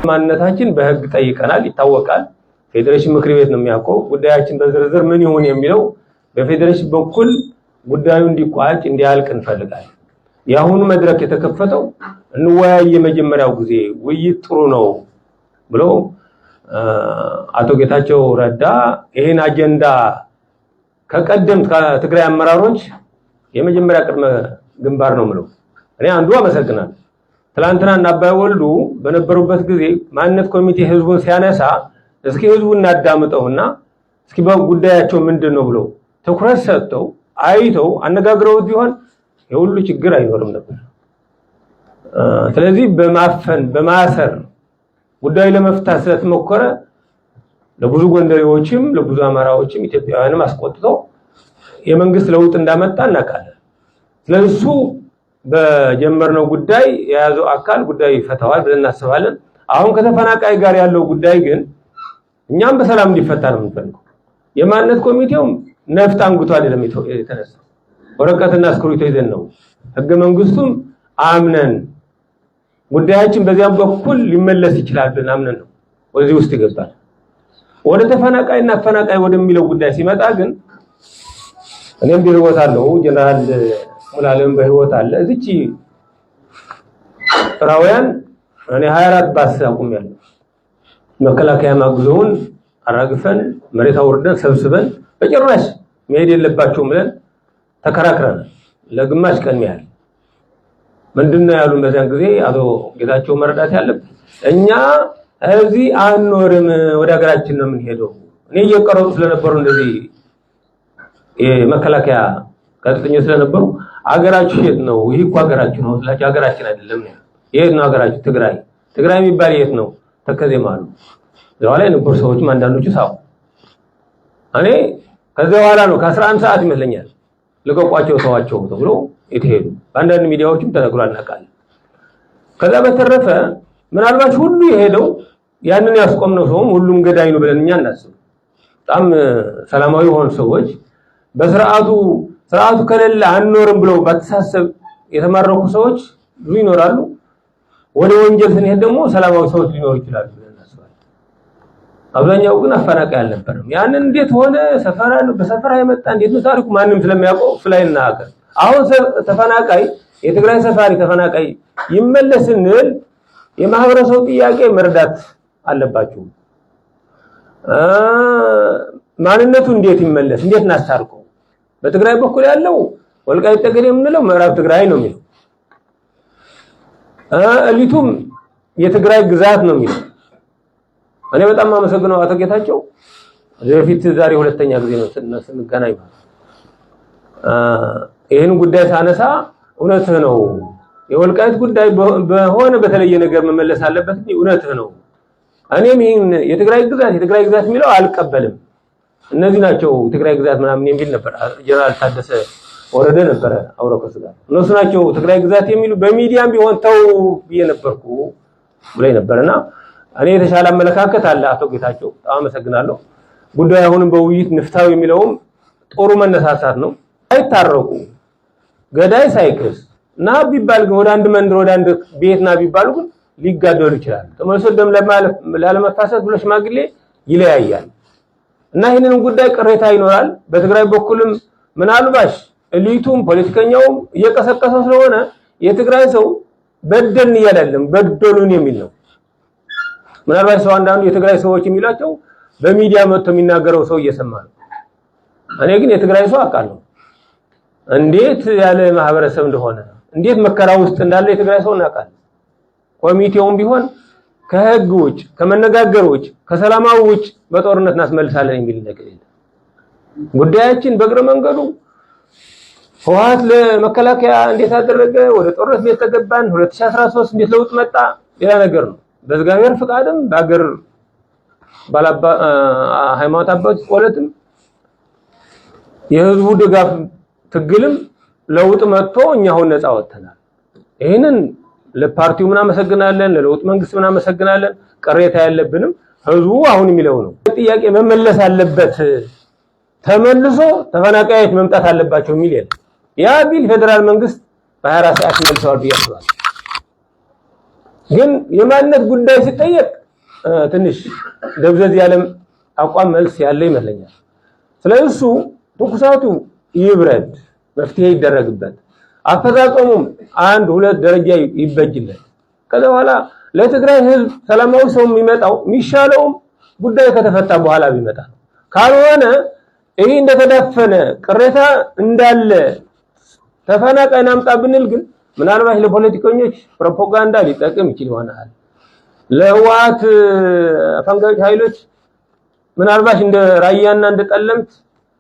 ማንነታችን በህግ ጠይቀናል ይታወቃል ፌዴሬሽን ምክር ቤት ነው የሚያውቀው ጉዳያችን በዝርዝር ምን ይሁን የሚለው በፌዴሬሽን በኩል ጉዳዩ እንዲቋጭ እንዲያልቅ እንፈልጋለን ያሁኑ መድረክ የተከፈተው እንወያይ የመጀመሪያው ጊዜ ውይይት ጥሩ ነው ብሎ አቶ ጌታቸው ረዳ ይሄን አጀንዳ ከቀደምት ከትግራይ አመራሮች የመጀመሪያ ቅድመ ግንባር ነው ምለው እኔ አንዱ አመሰግናለሁ ትላንትና እና አባይ ወልዱ በነበሩበት ጊዜ ማንነት ኮሚቴ ህዝቡን ሲያነሳ እስኪ ህዝቡን እናዳምጠውና እስኪ በጉዳያቸው ምንድነው ብሎ ትኩረት ሰጥተው አይተው አነጋግረው ቢሆን የሁሉ ችግር አይኖርም ነበር ስለዚህ በማፈን በማሰር ጉዳዩ ለመፍታት ስለተሞከረ ለብዙ ጎንደሬዎችም ለብዙ አማራዎችም ኢትዮጵያውያንም አስቆጥተው የመንግስት ለውጥ እንዳመጣ እናውቃለን ስለዚህ በጀመርነው ጉዳይ የያዘው አካል ጉዳይ ይፈታዋል ብለን እናስባለን አሁን ከተፈናቃይ ጋር ያለው ጉዳይ ግን እኛም በሰላም እንዲፈታ ነው የምንፈልገው የማንነት ኮሚቴው ነፍጥ አንግቶ አይደለም የተነሳው ወረቀትና እስክሪብቶ ይዘን ነው ህገ መንግስቱም አምነን ጉዳያችን በዚያም በኩል ሊመለስ ይችላል ብለን አምነን ነው ወደዚህ ውስጥ ይገባል ወደ ተፈናቃይና አፈናቃይ ወደሚለው ጉዳይ ሲመጣ ግን እኔም በህይወት አለው ጀነራል ሙላለም በህይወት አለ እዚች ራውያን እኔ 24 ባስ አቁሜያለሁ መከላከያ ማግዞውን አራግፈን መሬት አውርደን ሰብስበን በጭራሽ መሄድ የለባቸውም ብለን ተከራክረን ለግማሽ ቀን ያህል ምንድነው ያሉን በዛን ጊዜ አቶ ጌታቸው መረዳት ያለበት እኛ እዚህ አንኖርም ወደ ሀገራችን ነው የምንሄደው እኔ እየቀረጡ ስለነበሩ እንደዚህ የመከላከያ ጋዜጠኞች ስለነበሩ ሀገራችሁ የት ነው ይሄ እኮ ሀገራችሁ ነው ስለዚህ ሀገራችን አይደለም የት ነው ሀገራችሁ ትግራይ የሚባል የት ነው ተከዘማሉ ዘዋላ የነበሩ ሰዎችም አንዳንዶቹ ሳው እኔ ከዚያ በኋላ ነው ከ11 ሰዓት ይመስለኛል ለቆቋቸው ተዋቸው ተብሎ የተሄዱ በአንዳንድ ሚዲያዎችም ተነግሯል እናውቃለን ከዛ በተረፈ ምናልባት ሁሉ የሄደው ያንን ያስቆምነው ሰው ሁሉም ገዳይ ነው ብለን እኛ እናስብ በጣም ሰላማዊ ሆኑ ሰዎች በስርዓቱ ከሌለ አንኖርም ብለው ባተሳሰብ የተማረኩ ሰዎች ብዙ ይኖራሉ ወደ ወንጀል ስንሄድ ደግሞ ሰላማዊ ሰዎች ሊኖሩ ይችላሉ ብለን እናስባለን አብዛኛው ግን አፈናቃይ አልነበረም ያንን እንዴት ሆነ በሰፈራ የመጣ እንዴት ነው ታሪኩ ማንንም ስለሚያውቀው ፍላይና ሀገር አሁን ተፈናቃይ የትግራይ ሰፋሪ ተፈናቃይ ይመለስንል የማህበረሰቡ ጥያቄ መርዳት አለባችሁ ማንነቱ እንዴት ይመለስ እንዴት እናስታርቀው በትግራይ በኩል ያለው ወልቃይት ጠገዴ የምንለው ምዕራብ ትግራይ ነው የሚለው እሊቱም የትግራይ ግዛት ነው የሚለው እኔ በጣም አመሰግናለሁ አቶ ጌታቸው ለፊት ዛሬ ሁለተኛ ጊዜ ነው ስንገናኝ ይሄን ጉዳይ ሳነሳ እውነትህ ነው የወልቃይት ጉዳይ በሆነ በተለየ ነገር መመለስ አለበት እውነትህ ነው እኔም ይሄን የትግራይ ግዛት የሚለው አልቀበልም እነዚህ ናቸው ትግራይ ግዛት ምናምን የሚል ነበር ጀነራል ታደሰ ወረደ ነበር አውሮኮስ ጋር እነሱ ናቸው ትግራይ ግዛት የሚሉ በሚዲያም ቢሆን ተው በየነበርኩ ብለይ ነበርና እኔ የተሻለ አመለካከት አለ አቶ ጌታቸው አመሰግናለሁ ጉዳዩ አሁንም በውይይት ንፍታው የሚለውም ጦሩ መነሳሳት ነው አይታረቁ ገዳይ ሳይክስ ና ቢባል ወደ አንድ መንደር ወደ አንድ ቤትና ቢባሉ ግን ሊጋደሉ ይችላል ተመልሶ ደም ለማለመፋሰስ ብሎ ሽማግሌ ይለያያል እና ይሄንን ጉዳይ ቅሬታ ይኖራል በትግራይ በኩልም ምናልባሽ እሊቱም ፖለቲከኛውም እየቀሰቀሰው ስለሆነ የትግራይ ሰው በደልን ይያላልም በደሉን የሚል ነው ምናልባሽ ሰው አንዳንዱ የትግራይ ሰዎች የሚላቸው በሚዲያ መጥቶ የሚናገረው ሰው እየሰማ ነው እኔ ግን የትግራይ ሰው አውቃለሁ እንዴት ያለ ማህበረሰብ እንደሆነ እንዴት መከራ ውስጥ እንዳለ የትግራይ ሰው እናውቃለን ኮሚቴውም ቢሆን ከህግ ውጭ ከመነጋገር ውጭ ከሰላማው ውጭ በጦርነት እናስመልሳለን የሚል ነገር የለም ጉዳያችን በእግረ መንገዱ ህወሓት ለመከላከያ እንዴት አደረገ ወደ ጦርነት ቤት ተገባን 2013 እንዴት ለውጥ መጣ ሌላ ነገር ነው በእግዚአብሔር ፍቃድም በአገር ባላባ ሃይማኖት አባቶች ቆለትም የህዝቡ ድጋፍ ትግልም ለውጥ መጥቶ እኛው ነፃ ወጥተናል ይሄንን ለፓርቲው ምና መሰግናለን ለለውጥ መንግስት ምና መሰግናለን ቅሬታ ያለብንም ህዝቡ አሁን የሚለው ነው ጥያቄ መመለስ አለበት ተመልሶ ተፈናቃዮች መምጣት አለባቸው የሚል ያ ቢል ፌደራል መንግስት በ24 ሰዓት መልሰዋል ቢያስባል ግን የማንነት ጉዳይ ሲጠየቅ ትንሽ ደብዘዝ ያለም አቋም መልስ ያለ ይመስለኛል። ስለዚህ ትኩሳቱ ይብረድ፣ መፍትሄ ይደረግበት፣ አፈጻጸሙም 1-2 ደረጃ ይበጅለት። ከዛ በኋላ ለትግራይ ህዝብ ሰላማዊ ሰው የሚመጣው የሚሻለው ጉዳይ ከተፈታ በኋላ ቢመጣ ካልሆነ ይሄ እንደተዳፈነ ቅሬታ እንዳለ ተፈናቃይን አምጣ ብንል ግን ምናልባት ለፖለቲከኞች ፕሮፓጋንዳ ሊጠቅም ይችል ይሆናል። ለህወሓት አፈንጋጭ ኃይሎች ምናልባት እንደ ራያና እንደ ጠለምት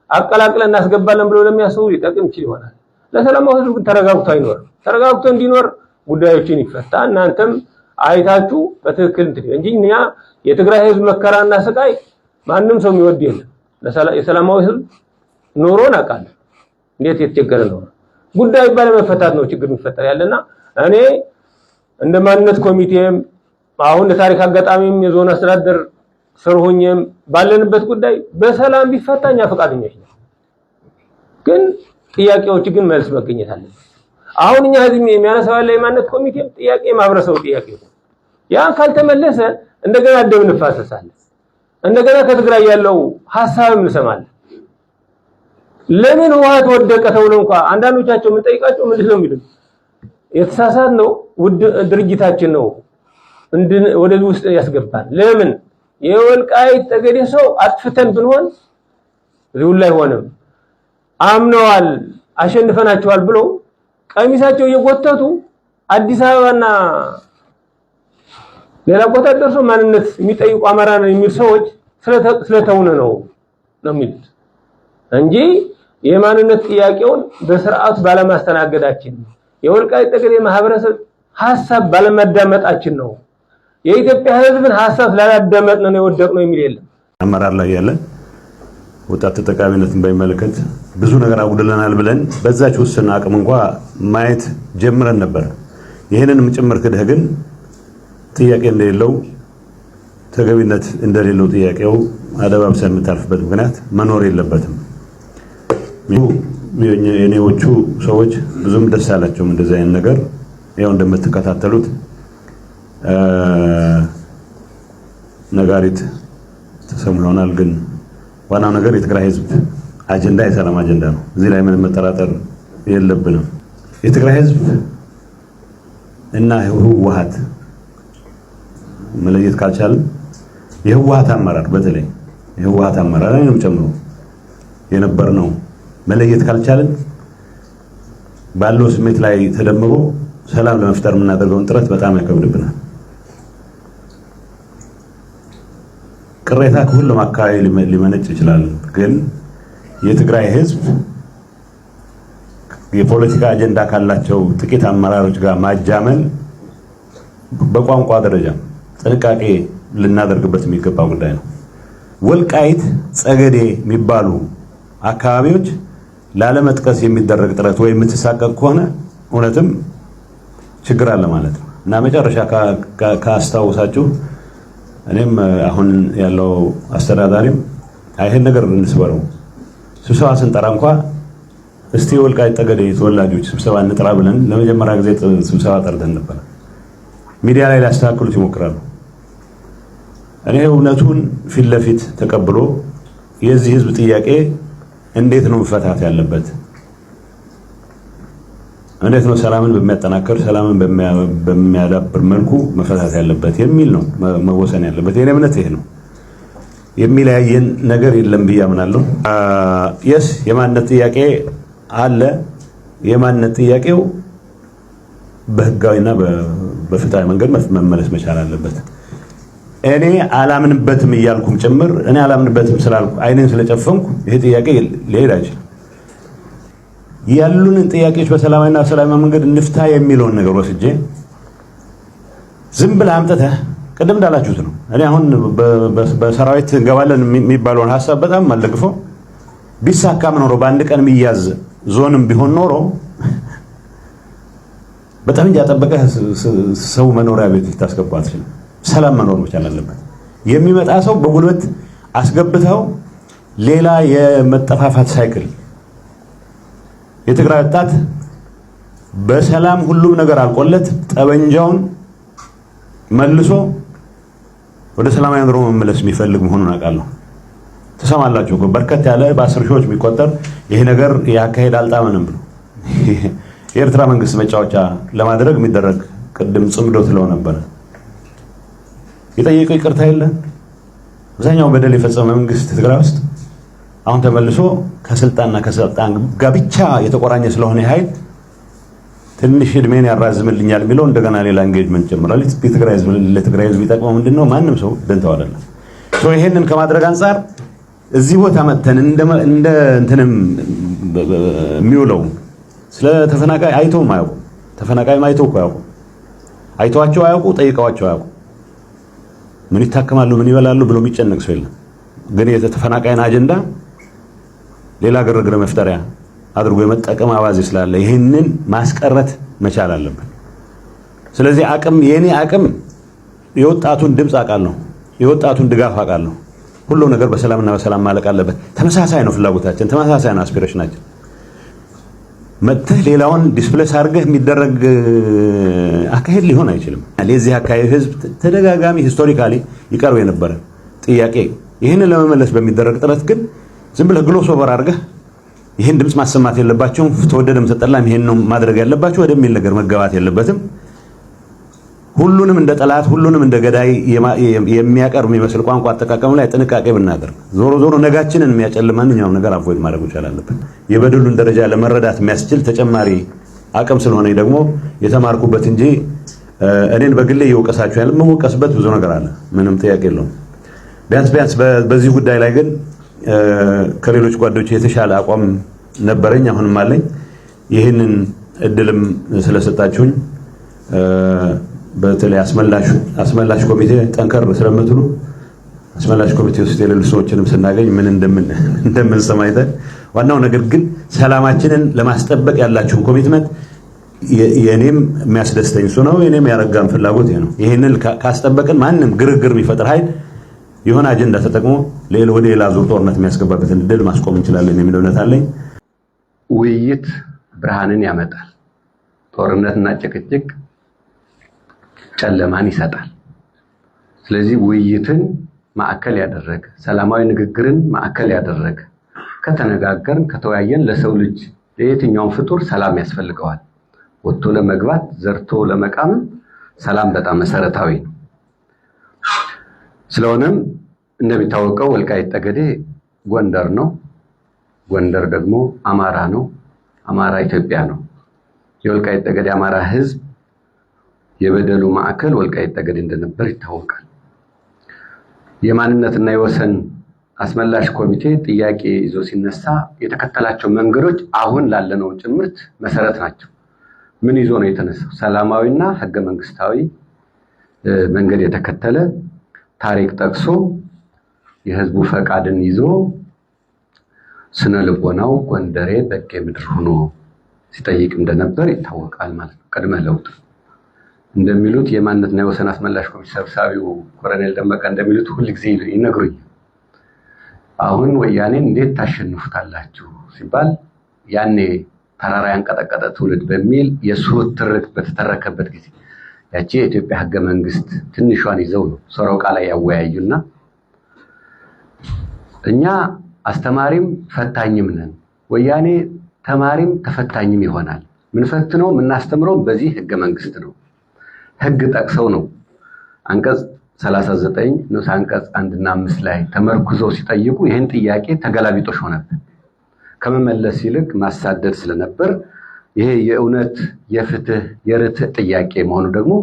አቀላቅለን እናስገባለን ብለው ለሚያስቡ ሊጠቅም ይችል ይሆናል። ለሰላማዊ ህዝብ ግን ተረጋግቶ አይኖርም። ተረጋግቶ እንዲኖር ጉዳዮችን ይፈታ። እናንተም አይታችሁ በትክክል እንጂ እኛ የትግራይ ህዝብ መከራና ስቃይ ማንም ሰው የሚወድ የለም። የሰላማዊ ህዝብ ኑሮን አውቃለሁ እንዴት የተቸገረ ነው። ጉዳዩ ባለመፈታት ነው ችግር የሚፈጠር ያለና እኔ እንደ ማንነት ኮሚቴም አሁን ለታሪክ አጋጣሚም የዞን አስተዳደር ስር ሆኜም ባለንበት ጉዳይ በሰላም ቢፈታኛ ፈቃደኞች ነን። ግን ጥያቄዎች ግን መልስ መገኘት አለበት። አሁን እኛ ህዝብ የሚያነሳው ያለ የማንነት ኮሚቴም ጥያቄ ማህበረሰቡ ጥያቄ ነው። ያ ካልተመለሰ እንደገና ደም እንፋሰሳለን። እንደገና ከትግራይ ያለው ሐሳብም እንሰማለን። ለምን ህወሓት ወደቀ ተብሎ እንኳን አንዳንዶቻቸው ምን ጠይቃቸው ምንድን ነው የሚሉት? የተሳሳት ነው ድርጅታችን ነው ወደዚህ ውስጥ ያስገባል። ለምን የወልቃይት ጠገዴ ሰው አጥፍተን ብንሆን እዚሁ ላይ ሆነም አምነዋል አሸንፈናቸዋል ብሎ ቀሚሳቸው እየጎተቱ አዲስ አበባና ሌላ ቦታ ደርሶ ማንነት የሚጠይቁ አማራ ነው የሚል ሰዎች ስለተውነ ነው የሚሉት እንጂ የማንነት ጥያቄውን በስርዓቱ ባለማስተናገዳችን የወልቃይት ጠገዴ ማህበረሰብ ሐሳብ ባለመዳመጣችን ነው። የኢትዮጵያ ህዝብን ሐሳብ ስላላዳመጥን ነው የወደቅነው የሚል የለም። አመራር ላይ ያለ ወጣት ተጠቃሚነትን በሚመለከት ብዙ ነገር አጉድለናል ብለን በዛች ውስን አቅም እንኳን ማየት ጀምረን ነበር። ይሄንንም ጭምር ክደህ ግን ጥያቄ እንደሌለው ተገቢነት እንደሌለው ጥያቄው አደባብሰን የምታልፍበት ምክንያት መኖር የለበትም። የኔዎቹ ሰዎች ብዙም ደስ አላቸውም እንደዚህ አይነት ነገር ያው እንደምትከታተሉት ነጋሪት ተሰሙ ይሆናል። ግን ዋናው ነገር የትግራይ ህዝብ አጀንዳ የሰላም አጀንዳ ነው። እዚህ ላይ ምንም መጠራጠር የለብንም። የትግራይ ህዝብ እና ህወሓት መለየት ካልቻልን የህወሓት አመራር በተለይ የህወሓት አመራር ነው ጨምሮ የነበርነው መለየት ካልቻልን ባለው ስሜት ላይ ተደምሮ ሰላም ለመፍጠር የምናደርገውን ጥረት በጣም ያከብድብናል። ቅሬታ ከሁሉም አካባቢ ሊመነጭ ይችላል። ግን የትግራይ ህዝብ የፖለቲካ አጀንዳ ካላቸው ጥቂት አመራሮች ጋር ማጃመል በቋንቋ ደረጃ ጥንቃቄ ልናደርግበት የሚገባ ጉዳይ ነው። ወልቃይት ጸገዴ የሚባሉ አካባቢዎች ላለመጥቀስ የሚደረግ ጥረት ወይ የምትሳቀቅ ከሆነ እውነትም ችግር አለ ማለት ነው እና መጨረሻ ካስታውሳችሁ እኔም አሁን ያለው አስተዳዳሪም አይሄን ነገር እንስበረው ስብሰባ ስንጠራ እንኳን እስቲ ወልቃይት ጠገዴ ተወላጆች ስብሰባ እንጥራ ብለን ለመጀመሪያ ጊዜ ስብሰባ ጠርተን ነበር። ሚዲያ ላይ ሊያስተካክሉት ይሞክራሉ። እኔ እውነቱን ፊት ለፊት ተቀብሎ የዚህ ህዝብ ጥያቄ እንዴት ነው መፈታት ያለበት፣ እንዴት ነው ሰላምን በሚያጠናክር ሰላምን በሚያዳብር መልኩ መፈታት ያለበት የሚል ነው መወሰን ያለበት። የኔ እምነት ይሄ ነው። የሚለያየን ነገር የለም ብዬ አምናለሁ። የስ የማንነት ጥያቄ አለ። የማንነት ጥያቄው በህጋዊና በፍትሃዊ መንገድ መመለስ መቻል አለበት። እኔ አላምንበትም እያልኩም ጭምር እኔ አላምንበትም ስላልኩ አይኔን ስለጨፈንኩ ይሄ ጥያቄ ሊሄድ አይችልም። ያሉንን ጥያቄዎች በሰላማዊና በሰላማዊ መንገድ እንፍታ የሚለውን ነገር ወስጄ ዝም ብለህ አምጥተህ ቅድም እንዳላችሁት ነው። እኔ አሁን በሰራዊት እንገባለን የሚባለውን ሐሳብ በጣም አልደግፈው። ቢሳካም ኖሮ በአንድ ቀን የሚያዝ ዞንም ቢሆን ኖሮ በጣም ያጠበቀህ ሰው መኖሪያ ቤት ልታስገባ አትችልም። ሰላም መኖር መቻል አለበት። የሚመጣ ሰው በጉልበት አስገብተው ሌላ የመጠፋፋት ሳይክል የትግራይ ወጣት በሰላም ሁሉም ነገር አልቆለት ጠበንጃውን መልሶ ወደ ሰላማዊ ኑሮ መመለስ የሚፈልግ መሆኑን አውቃለሁ። ተሰማላችሁ በርከት ያለ በ10 ሺዎች የሚቆጠር ይሄ ነገር ያካሄድ አልጣመንም ብሎ የኤርትራ መንግስት መጫወቻ ለማድረግ የሚደረግ ቅድም ጽምዶ ትለው ነበር። የጠየቀው ይቅርታ የለም። አብዛኛው በደል የፈጸመ መንግስት ትግራይ ውስጥ አሁን ተመልሶ ከስልጣንና ከስልጣን ጋር ብቻ የተቆራኘ ስለሆነ ኃይል ትንሽ እድሜን ያራዝምልኛል የሚለው እንደገና ሌላ ኤንጌጅመንት ጀምሯል። ለትግራይ ህዝብ ይጠቅመው ምንድነው? ማንም ሰው ደንታው አይደለም። ይሄንን ከማድረግ አንፃር እዚህ ቦታ መተን እንደ እንትንም የሚውለው ስለ ተፈናቃይ አይተውም አያውቁ። ተፈናቃይም አይተው እኮ አያውቁ። አይተዋቸው አያውቁ፣ ጠይቀዋቸው አያውቁ። ምን ይታከማሉ ምን ይበላሉ ብሎ የሚጨነቅ ሰው የለም። ግን የተፈናቃይን አጀንዳ ሌላ ግርግር መፍጠሪያ አድርጎ የመጠቀም አባዜ ስላለ ይሄንን ማስቀረት መቻል አለብን። ስለዚህ የኔ አቅም የወጣቱን ድምጽ አውቃለሁ፣ የወጣቱን ድጋፍ አውቃለሁ። ሁሉ ነገር በሰላምና በሰላም ማለቅ አለበት። ተመሳሳይ ነው ፍላጎታችን፣ ተመሳሳይ ነው አስፒሬሽናችን። መጥተህ ሌላውን ዲስፕሌስ አድርገህ የሚደረግ አካሄድ ሊሆን አይችልም። ለዚህ አካሄድ ህዝብ ተደጋጋሚ ሂስቶሪካሊ ይቀርብ የነበረ ጥያቄ ይህንን ለመመለስ በሚደረግ ጥረት ግን ዝም ብለህ ግሎስ ኦቨር አድርገህ ይህን ድምጽ ማሰማት የለባቸውም፣ ተወደደም ተጠላም ይሄን ነው ማድረግ ያለባቸው ወደሚል ነገር መገባት የለበትም። ሁሉንም እንደ ጠላት ሁሉንም እንደ ገዳይ የሚያቀርብ የሚመስል ቋንቋ አጠቃቀም ላይ ጥንቃቄ ብናደርግ ዞሮ ነጋችንን የሚያጨልም ማንኛውም ነገር አቮይድ ማድረግ ይቻላል። የበደሉን ደረጃ ለመረዳት የሚያስችል ተጨማሪ አቅም ስለሆነ ደግሞ የተማርኩበት እንጂ እኔን በግሌ እየወቀሳችሁ ያለ መወቀስበት ብዙ ነገር አለ፣ ምንም ጥያቄ የለውም። ቢያንስ በዚህ ጉዳይ ላይ ግን ከሌሎች ጓዶች የተሻለ አቋም ነበረኝ፣ አሁንም አለኝ። ይህንን እድልም ስለሰጣችሁኝ በተለይ አስመላሽ ኮሚቴ ጠንከር ስለምትሉ አስመላሽ ኮሚቴ ውስጥ የሌሉ ሰዎችንም ስናገኝ ምን እንደምንሰማ አይተን፣ ዋናው ነገር ግን ሰላማችንን ለማስጠበቅ ያላችሁን ኮሚትመንት የኔም የሚያስደስተኝ እሱ ነው። የኔም ያረጋም ፍላጎት ነው። ይሄንን ካስጠበቅን ማንም ግርግር የሚፈጥር ኃይል የሆነ አጀንዳ ተጠቅሞ ወደ ሌላ ዙር ጦርነት የሚያስገባበትን እድል ማስቆም እንችላለን የሚል እምነት አለኝ። ውይይት ብርሃንን ያመጣል። ጦርነትና ጭቅጭቅ ጨለማን ይሰጣል። ስለዚህ ውይይትን ማዕከል ያደረገ ሰላማዊ ንግግርን ማዕከል ያደረገ ከተነጋገርን ከተወያየን ለሰው ልጅ ለየትኛውም ፍጡር ሰላም ያስፈልገዋል። ወጥቶ ለመግባት ዘርቶ ለመቃም ሰላም በጣም መሰረታዊ ነው። ስለሆነም እንደሚታወቀው ወልቃይት ጠገዴ ጎንደር ነው። ጎንደር ደግሞ አማራ ነው። አማራ ኢትዮጵያ ነው። የወልቃይት ጠገዴ አማራ ህዝብ የበደሉ ማዕከል ወልቃይት ጠገዴ እንደነበር ይታወቃል። የማንነትና የወሰን አስመላሽ ኮሚቴ ጥያቄ ይዞ ሲነሳ የተከተላቸው መንገዶች አሁን ላለነው ጭምርት መሰረት ናቸው። ምን ይዞ ነው የተነሳው? ሰላማዊና ህገ መንግስታዊ መንገድ የተከተለ ታሪክ ጠቅሶ የህዝቡ ፈቃድን ይዞ ስነ ልቦናው ጎንደሬ በጌ ምድር ሆኖ ሲጠይቅ እንደነበር ይታወቃል ማለት ነው። ቀድመ ለውጥ እንደሚሉት የማንነትና የወሰን አስመላሽ ኮሚቴ ሰብሳቢው ኮሎኔል ደመቀ እንደሚሉት ሁሉ ጊዜ ይነግሩኝ፣ አሁን ወያኔን እንዴት ታሸንፉታላችሁ ሲባል ያኔ ተራራ ያንቀጠቀጠ ትውልድ በሚል የሱ ትርክ በተተረከበት ጊዜ ያቺ የኢትዮጵያ ህገ መንግስት ትንሿን ይዘው ነው ሰሮቃ ላይ ያወያዩና እኛ አስተማሪም ፈታኝም ነን፣ ወያኔ ተማሪም ተፈታኝም ይሆናል። ምን ፈትነው ምናስተምረው በዚህ ህገ መንግስት ነው። ህግ ጠቅሰው ነው አንቀጽ 39 ንዑስ አንቀጽ 1 እና 5 ላይ ተመርኩዘው ሲጠይቁ ይሄን ጥያቄ ተገላቢጦሽ ሆነብን። ከመመለስ ይልቅ ማሳደድ ስለነበር ይሄ የእውነት የፍትህ የርትዕ ጥያቄ መሆኑ ደግሞ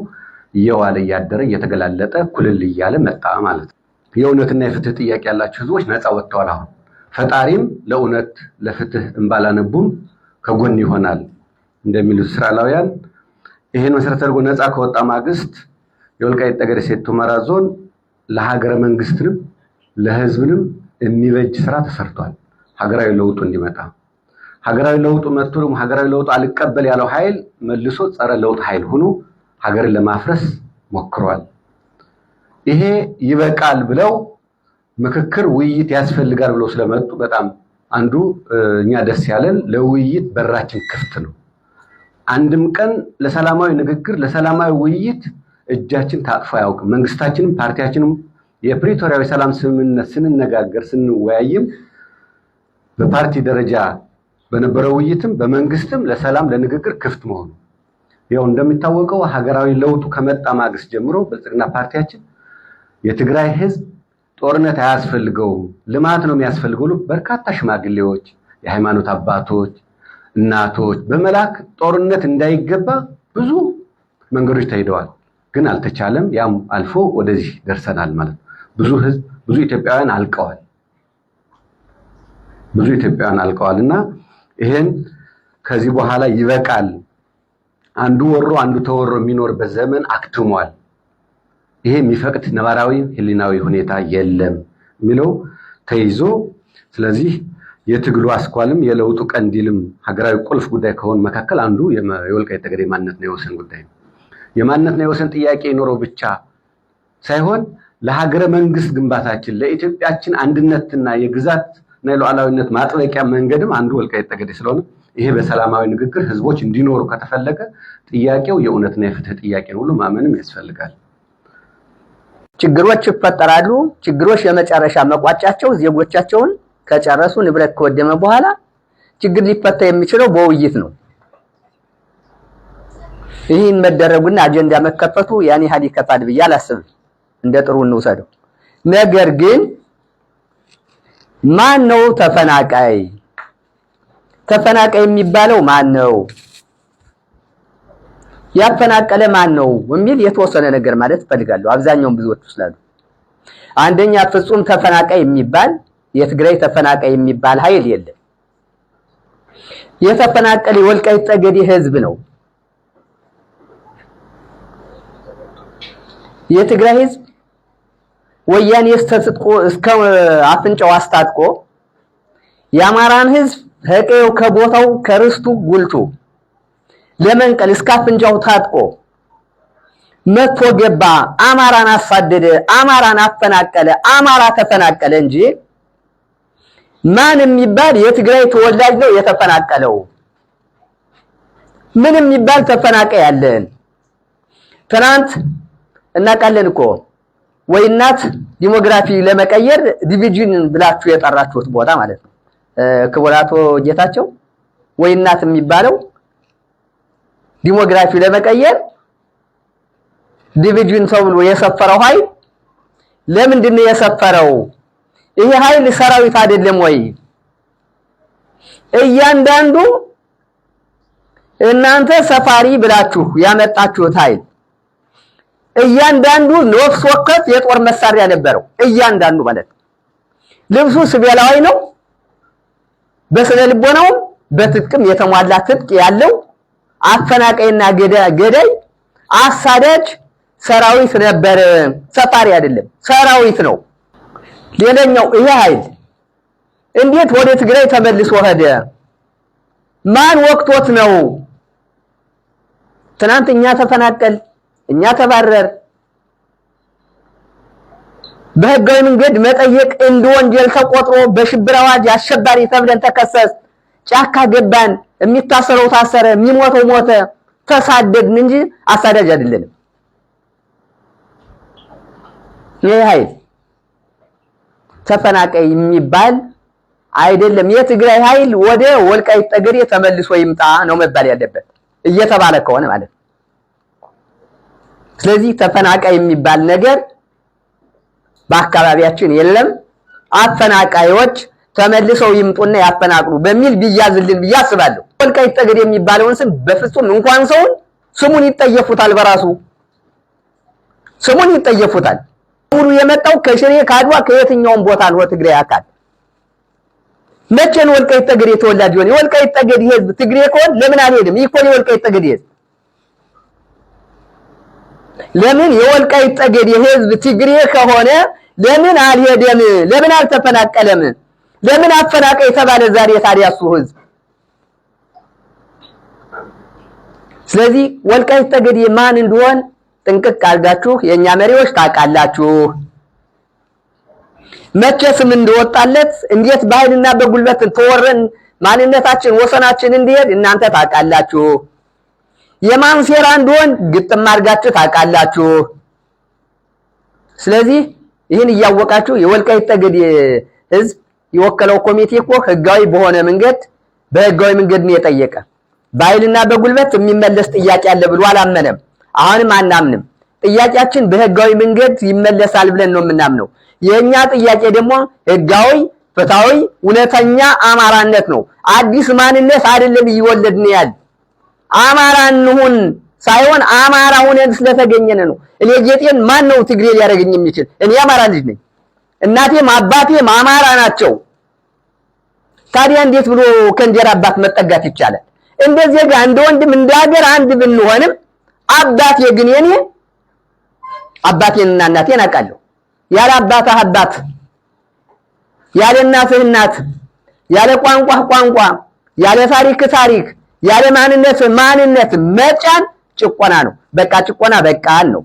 እየዋለ እያደረ እየተገላለጠ ኩልል እያለ መጣ ማለት ነው። የእውነትና የፍትህ ጥያቄ ያላቸው ህዝቦች ነፃ ወጥተዋል። አሁን ፈጣሪም ለእውነት ለፍትህ እንባላነቡም ከጎን ይሆናል እንደሚሉት እስራኤላውያን ይሄን መሰረት አድርጎ ነፃ ከወጣ ማግስት የወልቃይት ጠገዴ ሰቲት ሁመራ ዞን ለሀገረ መንግስትንም ለህዝብንም የሚበጅ ስራ ተሰርቷል። ሀገራዊ ለውጡ እንዲመጣ ሀገራዊ ለውጡ መጥቶ ደግሞ ሀገራዊ ለውጡ አልቀበል ያለው ኃይል መልሶ ጸረ ለውጥ ኃይል ሆኖ ሀገርን ለማፍረስ ሞክሯል። ይሄ ይበቃል ብለው ምክክር ውይይት ያስፈልጋል ብለው ስለመጡ በጣም አንዱ እኛ ደስ ያለን ለውይይት በራችን ክፍት ነው። አንድም ቀን ለሰላማዊ ንግግር ለሰላማዊ ውይይት እጃችን ታጥፎ አያውቅም። መንግስታችንም ፓርቲያችንም የፕሪቶሪያዊ ሰላም ስምምነት ስንነጋገር ስንወያይም በፓርቲ ደረጃ በነበረው ውይይትም በመንግስትም ለሰላም ለንግግር ክፍት መሆኑ ያው እንደሚታወቀው ሀገራዊ ለውጡ ከመጣ ማግስት ጀምሮ ብልጽግና ፓርቲያችን የትግራይ ህዝብ ጦርነት አያስፈልገውም ልማት ነው የሚያስፈልገው በርካታ ሽማግሌዎች የሃይማኖት አባቶች እናቶች በመላክ ጦርነት እንዳይገባ ብዙ መንገዶች ተሄደዋል። ግን አልተቻለም። ያም አልፎ ወደዚህ ደርሰናል ማለት ነው። ብዙ ህዝብ ብዙ ኢትዮጵያውያን አልቀዋልና ይሄን ከዚህ በኋላ ይበቃል። አንዱ ወሮ አንዱ ተወሮ የሚኖርበት ዘመን አክትሟል። ይሄ የሚፈቅድ ነባራዊ ህሊናዊ ሁኔታ የለም የሚለው ተይዞ ስለዚህ የትግሉ አስኳልም የለውጡ ቀንዲልም ሀገራዊ ቁልፍ ጉዳይ ከሆነ መካከል አንዱ የወልቃይት ጠገዴ ማንነትና የወሰን ጉዳይ ነው። የማንነትና የወሰን ጥያቄ ይኖረው ብቻ ሳይሆን ለሀገረ መንግስት ግንባታችን ለኢትዮጵያችን አንድነትና የግዛትና የሉዓላዊነት ማጥበቂያ መንገድም አንዱ ወልቃይት ጠገዴ ስለሆነ ይሄ በሰላማዊ ንግግር ህዝቦች እንዲኖሩ ከተፈለገ ጥያቄው የእውነትና የፍትህ ጥያቄ ነው ብሎ ማመንም ያስፈልጋል። ችግሮች ይፈጠራሉ። ችግሮች የመጨረሻ መቋጫቸው ዜጎቻቸውን ከጨረሱ ንብረት ከወደመ በኋላ ችግር ሊፈታ የሚችለው በውይይት ነው። ይህን መደረጉና አጀንዳ መከፈቱ ያኔ ሀዲ ከፋድ ብዬ አላስብም። እንደ ጥሩ እንውሰደው። ነገር ግን ማን ነው ተፈናቃይ? ተፈናቃይ የሚባለው ማን ነው? ያፈናቀለ ማን ነው የሚል የተወሰነ ነገር ማለት ፈልጋለሁ። አብዛኛውን ብዙዎች ስላሉ አንደኛ ፍጹም ተፈናቃይ የሚባል የትግራይ ተፈናቃይ የሚባል ኃይል የለም። የተፈናቀለ የወልቃይት ጠገዴ ህዝብ ነው። የትግራይ ህዝብ ወያኔ እስከ አፍንጫው አስታጥቆ የአማራን ህዝብ ከቀየው ከቦታው ከርስቱ ጉልቱ ለመንቀል እስከ አፍንጫው ታጥቆ መጥቶ ገባ። አማራን አሳደደ፣ አማራን አፈናቀለ፣ አማራ ተፈናቀለ እንጂ ማን የሚባል የትግራይ ተወላጅ ነው የተፈናቀለው? ምን የሚባል ተፈናቃይ ያለን? ትናንት እናውቃለን እኮ ወይናት ዲሞግራፊ ለመቀየር ዲቪዥን ብላችሁ የጠራችሁት ቦታ ማለት ነው። ክቡራቶ ጌታቸው ወይናት የሚባለው ዲሞግራፊ ለመቀየር ዲቪዥን ተብሎ የሰፈረው ኃይል ለምንድን ነው የሰፈረው? ይሄ ኃይል ሰራዊት አይደለም ወይ? እያንዳንዱ እናንተ ሰፋሪ ብላችሁ ያመጣችሁት ኃይል እያንዳንዱ ነፍስ ወከፍ የጦር መሳሪያ ነበረው። እያንዳንዱ ማለት ልብሱ ስቤላዊ ነው። በስነ ልቦናው በትጥቅም የተሟላ ትጥቅ ያለው አፈናቃይና ገዳይ አሳዳጅ ሰራዊት ነበር። ሰፋሪ አይደለም፣ ሰራዊት ነው። ሌላኛው ይሄ ኃይል እንዴት ወደ ትግራይ ተመልሶ ሄደ? ማን ወቅቶት ነው? ትናንት እኛ ተፈናቀል፣ እኛ ተባረር፣ በህጋዊ መንገድ መጠየቅ እንደ ወንጀል ተቆጥሮ በሽብር አዋጅ አሸባሪ ተብለን ተከሰስ፣ ጫካ ገባን፣ የሚታሰረው ታሰረ፣ የሚሞተው ሞተ፣ ተሳደድን እንጂ አሳዳጅ አይደለንም። ይሄ ኃይል ተፈናቃይ የሚባል አይደለም። የትግራይ ኃይል ወደ ወልቃይት ጠገዴ ተመልሶ ይምጣ ነው መባል ያለበት እየተባለ ከሆነ ማለት ነው። ስለዚህ ተፈናቃይ የሚባል ነገር በአካባቢያችን የለም። አፈናቃዮች ተመልሰው ይምጡና ያፈናቅሉ በሚል ቢያዝልን ብዬ አስባለሁ። ወልቃይት ጠገዴ የሚባለውን ስም በፍጹም እንኳን ሰውን ስሙን ይጠየፉታል። በራሱ ስሙን ይጠየፉታል። ሙሉ የመጣው ከሽሬ ካድዋ ከየትኛውም ቦታ ነው። ትግራይ አካል መቼ ነው ወልቃይት ጠገዴ ተወላጅ ሆነ? የወልቃይት ጠገዴ ህዝብ ትግሬ ከሆነ ለምን አልሄድም? ይኮን የወልቃይት ጠገዴ ህዝብ ለምን የወልቃይት ጠገዴ ህዝብ ትግሬ ከሆነ ለምን አልሄደም? ለምን አልተፈናቀለም? ለምን አፈናቃይ ተባለ ዛሬ ታዲያ እሱ ህዝብ? ስለዚህ ወልቃይት ጠገዴ ማን እንደሆነ ጥንቅቅ አድርጋችሁ የኛ መሪዎች ታውቃላችሁ። መቼ ስም እንደወጣለት እንዴት በኃይልና በጉልበት ተወረን ማንነታችን ወሰናችን እንዲሄድ እናንተ ታውቃላችሁ። የማን ሴራ እንደሆን ግጥም አድርጋችሁ ታውቃላችሁ። ስለዚህ ይህን እያወቃችሁ የወልቃይት ጠገዴ ህዝብ የወከለው ኮሚቴ እኮ ህጋዊ በሆነ መንገድ በህጋዊ መንገድ ነው የጠየቀ። በኃይልና በጉልበት የሚመለስ ጥያቄ አለ ብሎ አላመነም። አሁንም አናምንም። ጥያቄያችን በህጋዊ መንገድ ይመለሳል ብለን ነው የምናምነው። የኛ ጥያቄ ደግሞ ህጋዊ፣ ፍትሃዊ፣ እውነተኛ አማራነት ነው። አዲስ ማንነት አይደለም እየወለድን ያለ አማራ እንሁን ሳይሆን አማራ ሆነን ስለተገኘነ ነው። እኔ ጌጤን ማን ነው ትግሬ ሊያደርገኝ የሚችል? እኔ አማራ ልጅ ነኝ። እናቴም አባቴም አማራ ናቸው። ታዲያ እንዴት ብሎ ከእንጀራ አባት መጠጋት ይቻላል? እንደዚህ ጋር እንደ ወንድም እንደ ሀገር አንድ ብንሆንም አባቴ ግን የኔ አባቴንና እናቴን አውቃለሁ። ያለ አባትህ አባት፣ ያለ እናትህ እናት፣ ያለ ቋንቋህ ቋንቋ፣ ያለ ታሪክ ታሪክ፣ ያለ ማንነት ማንነት መጫን ጭቆና ነው። በቃ ጭቆና በቃ ነው።